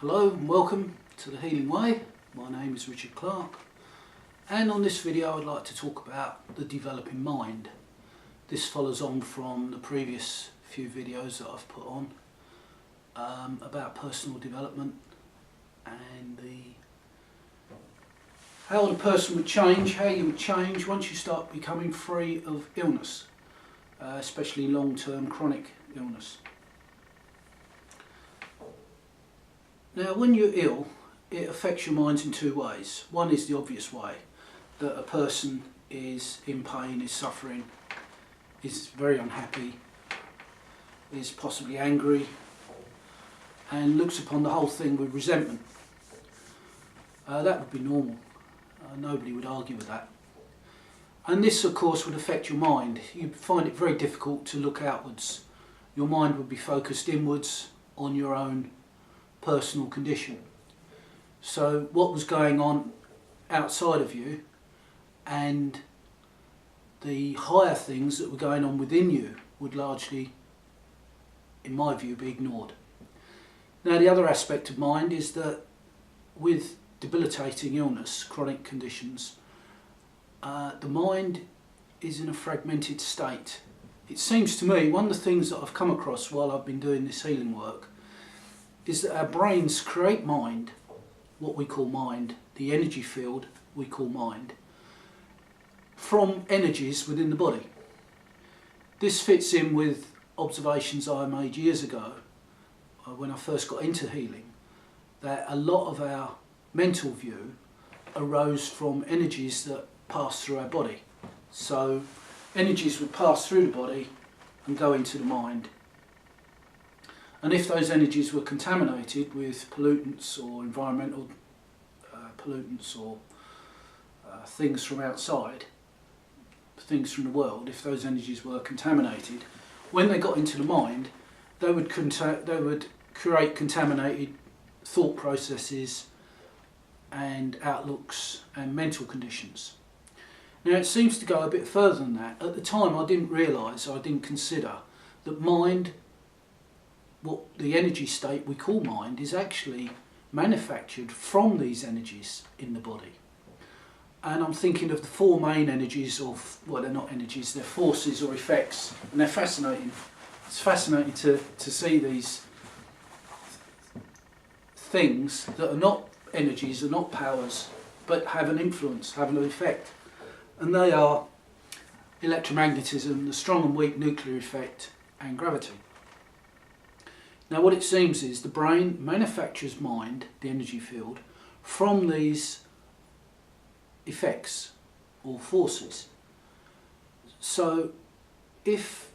Hello and welcome to The Healing Way. My name is Richard Clark, and on this video I'd like to talk about the developing mind. This follows on from the previous few videos that I've put on about personal development and how the person would change, how you would change once you start becoming free of illness, especially long-term chronic illness. Now, when you're ill, it affects your mind in two ways. One is the obvious way, that a person is in pain, is suffering, is very unhappy, is possibly angry, and looks upon the whole thing with resentment. That would be normal. Nobody would argue with that. And this, of course, would affect your mind. You'd find it very difficult to look outwards. Your mind would be focused inwards on your own personal condition. So what was going on outside of you and the higher things that were going on within you would largely, in my view, be ignored. Now, the other aspect of mind is that with debilitating illness, chronic conditions, the mind is in a fragmented state. It seems to me, one of the things that I've come across while I've been doing this healing work is that our brains create mind, what we call mind, the energy field we call mind, from energies within the body. This fits in with observations I made years ago when I first got into healing, that a lot of our mental view arose from energies that pass through our body. So energies would pass through the body and go into the mind. And if those energies were contaminated with pollutants or environmental pollutants or things from outside, things from the world, if those energies were contaminated, when they got into the mind, they would create contaminated thought processes and outlooks and mental conditions. Now, it seems to go a bit further than that. At the time, I didn't realise, I didn't consider that mind, what the energy state we call mind, is actually manufactured from these energies in the body. And I'm thinking of the four main energies of, well, they're not energies, they're forces or effects, and they're fascinating. It's fascinating to see these things that are not energies, are not powers, but have an influence, have an effect. And they are electromagnetism, the strong and weak nuclear effect, and gravity. Now, what it seems is the brain manufactures mind, the energy field, from these effects or forces. So if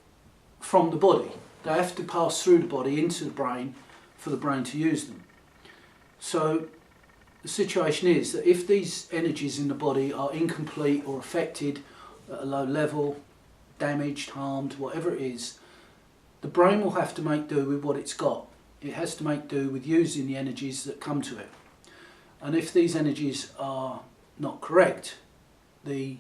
from the body, they have to pass through the body into the brain for the brain to use them. So the situation is that if these energies in the body are incomplete or affected at a low level, damaged, harmed, whatever it is, the brain will have to make do with what it's got. It has to make do with using the energies that come to it. And if these energies are not correct, the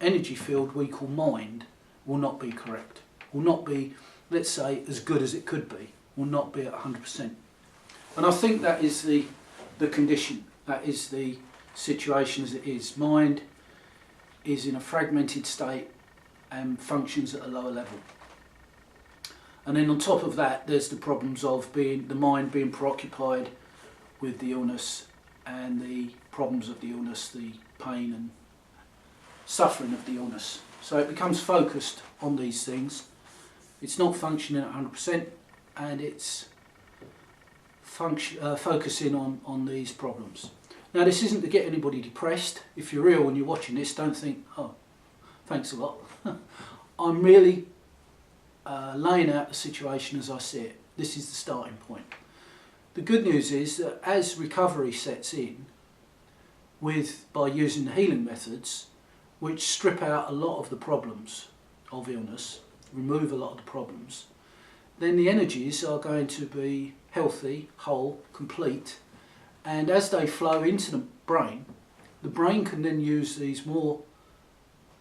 energy field we call mind will not be correct. Will not be, let's say, as good as it could be. Will not be at 100%. And I think that is the condition. That is the situation as it is. Mind is in a fragmented state and functions at a lower level. And then on top of that, there's the problems of the mind being preoccupied with the illness and the problems of the illness, the pain and suffering of the illness. So it becomes focused on these things. It's not functioning at 100%, and it's focusing on these problems. Now, this isn't to get anybody depressed. If you're ill and you're watching this, don't think, oh, thanks a lot. I'm really laying out the situation as I see it. This is the starting point. The good news is that as recovery sets in, by using the healing methods, which strip out a lot of the problems of illness, remove a lot of the problems, then the energies are going to be healthy, whole, complete, and as they flow into the brain can then use these more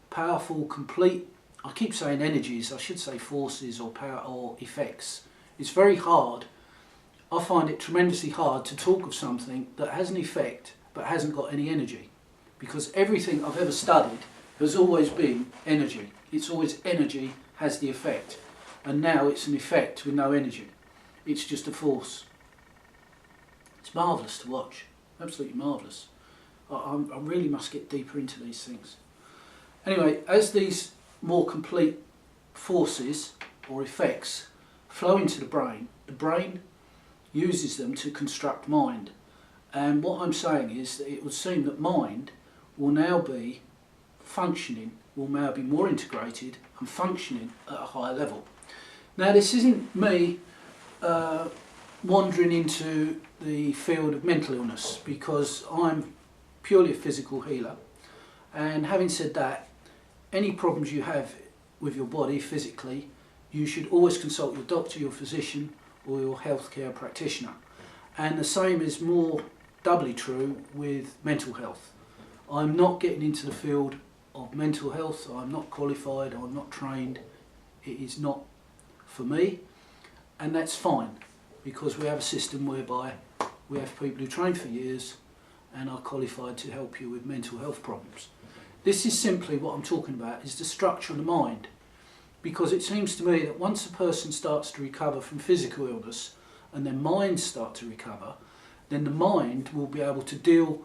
powerful, complete, I keep saying energies, I should say forces or power or effects. It's very hard I find it tremendously hard to talk of something that has an effect but hasn't got any energy, because everything I've ever studied has always been energy. It's always energy has the effect, and now it's an effect with no energy. It's just a force. It's marvellous to watch, absolutely marvellous. I really must get deeper into these things. Anyway, as these more complete forces or effects flow into the brain uses them to construct mind. And what I'm saying is that it would seem that mind will now be functioning, will now be more integrated and functioning at a higher level. Now, this isn't me wandering into the field of mental illness, because I'm purely a physical healer, and having said that, any problems you have with your body physically, you should always consult your doctor, your physician or your healthcare practitioner. And the same is more doubly true with mental health. I'm not getting into the field of mental health. I'm not qualified, I'm not trained. It is not for me, and that's fine, because we have a system whereby we have people who train for years and are qualified to help you with mental health problems. This is simply what I'm talking about, is the structure of the mind, because it seems to me that once a person starts to recover from physical illness and their mind start to recover, then the mind will be able to deal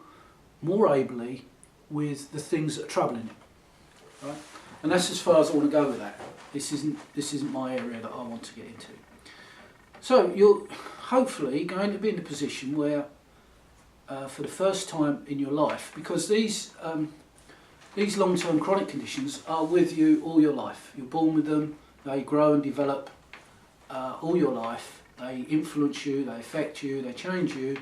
more ably with the things that are troubling it. Right? And that's as far as I want to go with that. This isn't my area that I want to get into. So you're hopefully going to be in a position where for the first time in your life, because these long-term chronic conditions are with you all your life. You're born with them, they grow and develop all your life, they influence you, they affect you, they change you,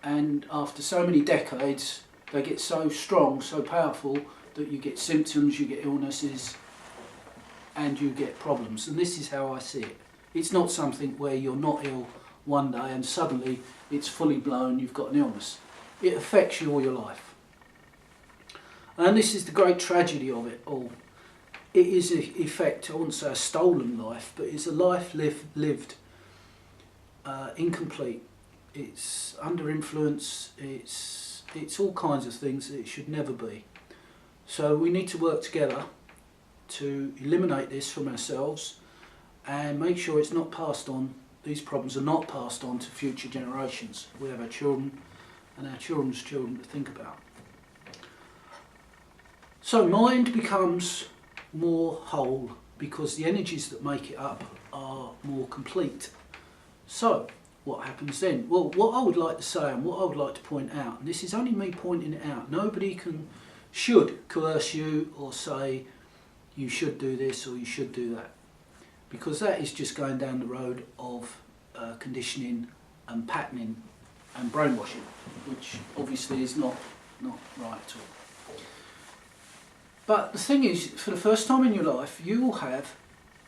and after so many decades they get so strong, so powerful, that you get symptoms, you get illnesses, and you get problems. And this is how I see it. It's not something where you're not ill one day and suddenly it's fully blown, you've got an illness. It affects you all your life. And this is the great tragedy of it all. It is in effect, I wouldn't say a stolen life, but it's a life lived incomplete. It's under influence, it's all kinds of things that it should never be. So we need to work together to eliminate this from ourselves and make sure it's not passed on, these problems are not passed on to future generations. We have our children and our children's children to think about. So mind becomes more whole because the energies that make it up are more complete. So what happens then? Well, what I would like to say and what I would like to point out, and this is only me pointing it out, nobody should coerce you or say you should do this or you should do that, because that is just going down the road of conditioning and patterning and brainwashing, which obviously is not right at all. But the thing is, for the first time in your life, you will have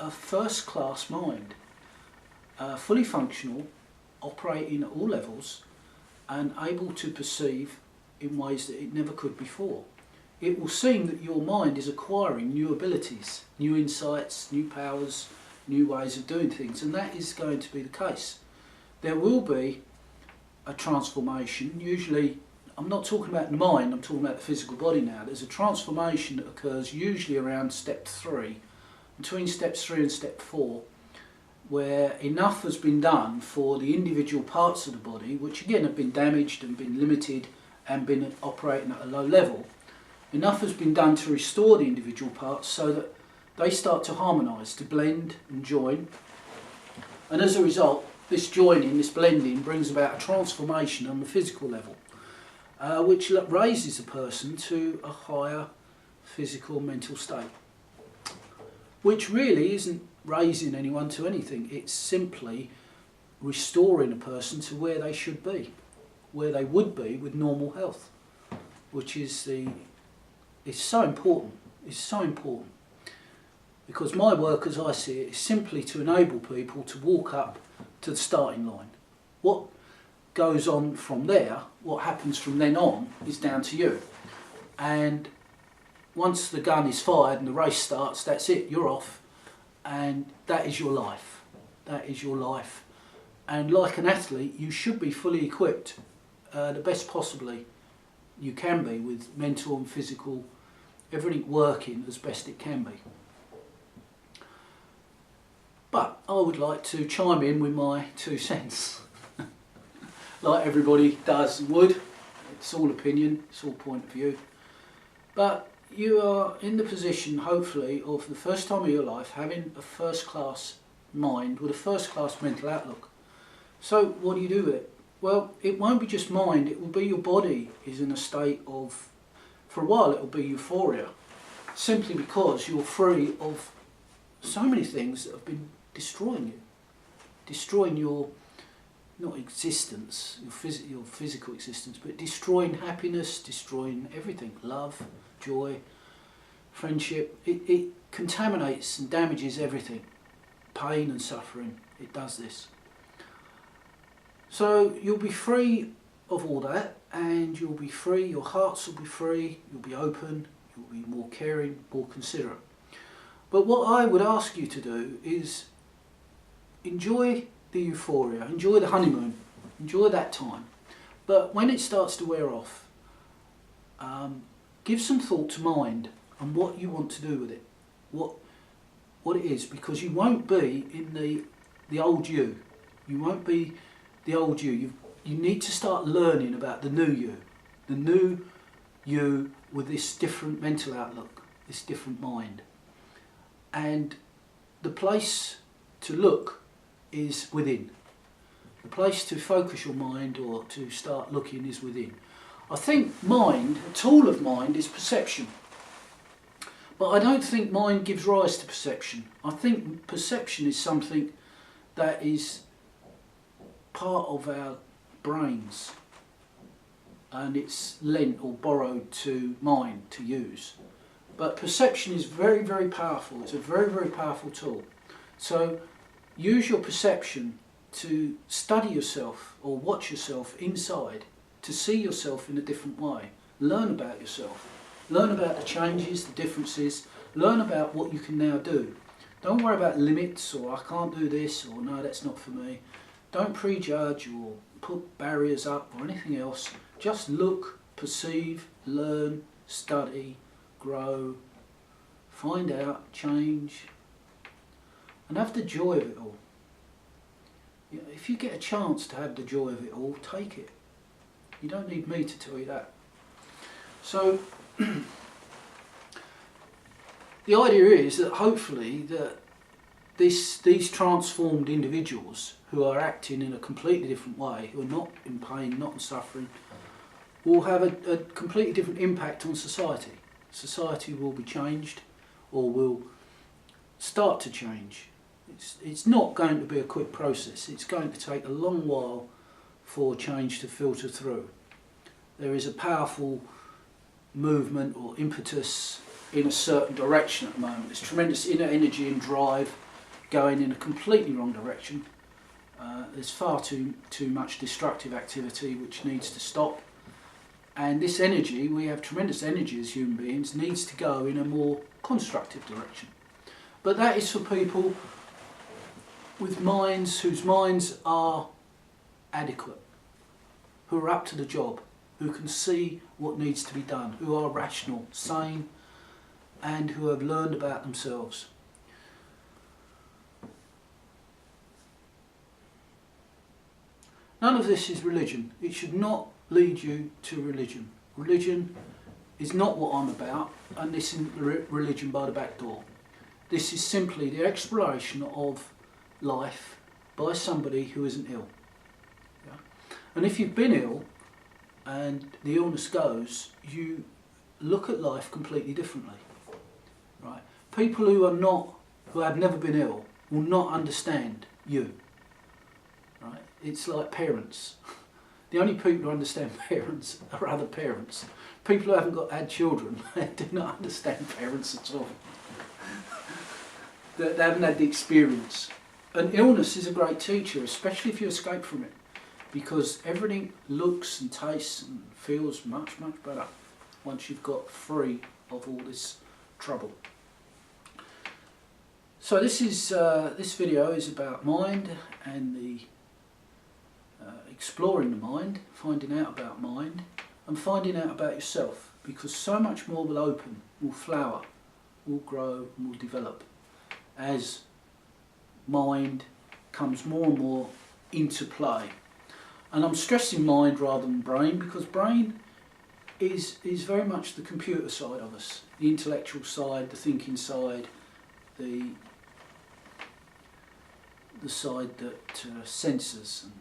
a first-class mind, fully functional, operating at all levels, and able to perceive in ways that it never could before. It will seem that your mind is acquiring new abilities, new insights, new powers, new ways of doing things, and that is going to be the case. There will be a transformation, usually, I'm not talking about the mind, I'm talking about the physical body now. There's a transformation that occurs usually around step 3, between steps 3 and step 4, where enough has been done for the individual parts of the body, which again have been damaged and been limited and been operating at a low level. Enough has been done to restore the individual parts so that they start to harmonise, to blend and join. And as a result, this joining, this blending, brings about a transformation on the physical level, which raises a person to a higher physical mental state, which really isn't raising anyone to anything. It's simply restoring a person to where they should be, where they would be with normal health, which is it's so important. It's so important, because my work, as I see it, is simply to enable people to walk up to the starting line. What goes on from there, what happens from then on, is down to you. And once the gun is fired and the race starts, that's it, you're off, and that is your life. That is your life And like an athlete, you should be fully equipped, the best possibly you can be, with mental and physical, everything working as best it can be. But I would like to chime in with my 2 cents, like everybody does and would. It's all opinion, it's all point of view. But you are in the position, hopefully, of for the first time of your life, having a first-class mind with a first-class mental outlook. So what do you do with it? Well, it won't be just mind, it will be your body is in a state of, for a while it will be euphoria, simply because you're free of so many things that have been destroying you, destroying your, not existence, your physical existence, but destroying happiness, destroying everything, love, joy, friendship. It contaminates and damages everything, pain and suffering, it does this. So you'll be free of all that, and you'll be free, your hearts will be free, you'll be open, you'll be more caring, more considerate. But what I would ask you to do is enjoy the euphoria, enjoy the honeymoon, enjoy that time. But when it starts to wear off, give some thought to mind and what you want to do with it, what it is, because you won't be in the old you. You won't be the old you. You need to start learning about the new you with this different mental outlook, this different mind. And the place to look is within. The place to focus your mind or to start looking is within. I think mind, a tool of mind, is perception. But I don't think mind gives rise to perception. I think perception is something that is part of our brains, and it's lent or borrowed to mind to use. But perception is very, very powerful. It's a very, very powerful tool. So use your perception to study yourself or watch yourself inside, to see yourself in a different way. Learn about yourself. Learn about the changes, the differences. Learn about what you can now do. Don't worry about limits or I can't do this or no, that's not for me. Don't prejudge or put barriers up or anything else. Just look, perceive, learn, study, grow, find out, change, and have the joy of it all. You know, if you get a chance to have the joy of it all, take it. You don't need me to tell you that. So the idea is that hopefully that these transformed individuals who are acting in a completely different way, who are not in pain, not in suffering, will have a completely different impact on society. Society will be changed, or will start to change. It's not going to be a quick process. It's going to take a long while for change to filter through. There is a powerful movement or impetus in a certain direction at the moment. There's tremendous inner energy and drive going in a completely wrong direction. There's far too much destructive activity which needs to stop. And this energy, we have tremendous energy as human beings, needs to go in a more constructive direction. But that is for people with minds whose minds are adequate, who are up to the job, who can see what needs to be done, who are rational, sane, and who have learned about themselves. None of this is religion. It should not lead you to religion. Religion is not what I'm about, and this isn't religion by the back door. This is simply the exploration of life by somebody who isn't ill. Yeah? And if you've been ill and the illness goes, you look at life completely differently. Right? People who have never been ill will not understand you. Right? It's like parents. The only people who understand parents are other parents. People who haven't had children do not understand parents at all. They haven't had the experience. And illness is a great teacher, especially if you escape from it, because everything looks and tastes and feels much, much better once you've got free of all this trouble. So this video is about mind and the exploring the mind, finding out about mind, and finding out about yourself, because so much more will open, will flower, will grow and will develop as mind comes more and more into play. And I'm stressing mind rather than brain, because brain is very much the computer side of us, the intellectual side, the thinking side, the side that senses and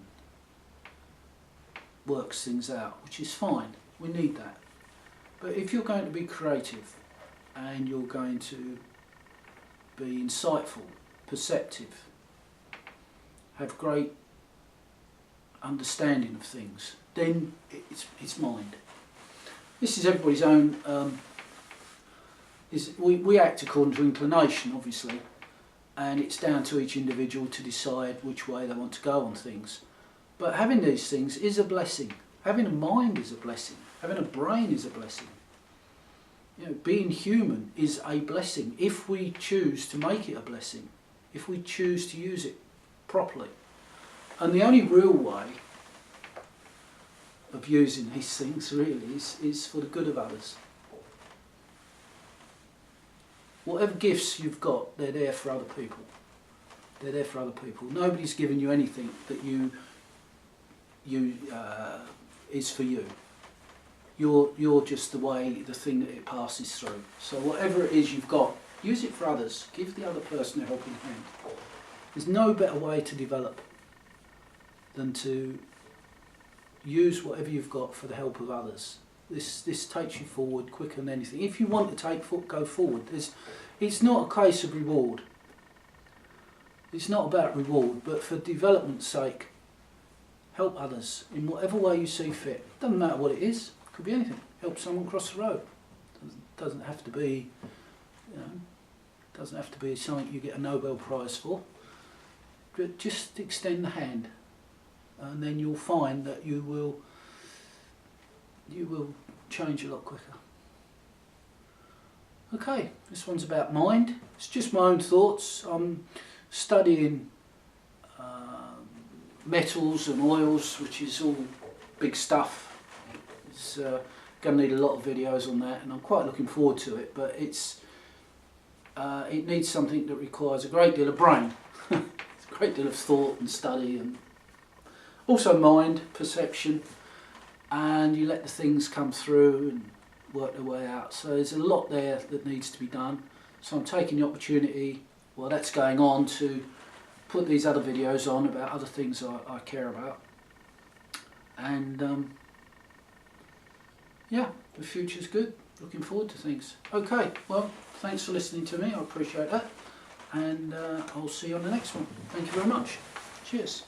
works things out, which is fine. We need that. But if you're going to be creative and you're going to be insightful, perceptive, have great understanding of things, then it's mind. This is everybody's own. We act according to inclination, obviously, and it's down to each individual to decide which way they want to go on things. But having these things is a blessing. Having a mind is a blessing. Having a brain is a blessing. You know, being human is a blessing if we choose to make it a blessing, if we choose to use it properly. And the only real way of using these things really is for the good of others. Whatever gifts you've got, they're there for other people. They're there for other people. Nobody's given you anything that is for you. You're just the thing that it passes through. So whatever it is you've got, use it for others. Give the other person a helping hand. There's no better way to develop than to use whatever you've got for the help of others. This takes you forward quicker than anything. If you want to go forward, it's not a case of reward. It's not about reward, but for development's sake, help others in whatever way you see fit. Doesn't matter what it is. Could be anything. Help someone cross the road. Doesn't have to be, doesn't have to be something you get a Nobel Prize for. But just extend the hand, and then you'll find that you will change a lot quicker. Okay, this one's about mind. It's just my own thoughts. I'm studying metals and oils, which is all big stuff. It's going to need a lot of videos on that, and I'm quite looking forward to it, but it needs something that requires a great deal of brain, a great deal of thought and study, and also mind, perception, and you let the things come through and work their way out. So there's a lot there that needs to be done. So I'm taking the opportunity while that's going on to put these other videos on about other things I care about. And yeah, the future's good. Looking forward to things. Okay, well, thanks for listening to me. I appreciate that. And I'll see you on the next one. Thank you very much. Cheers.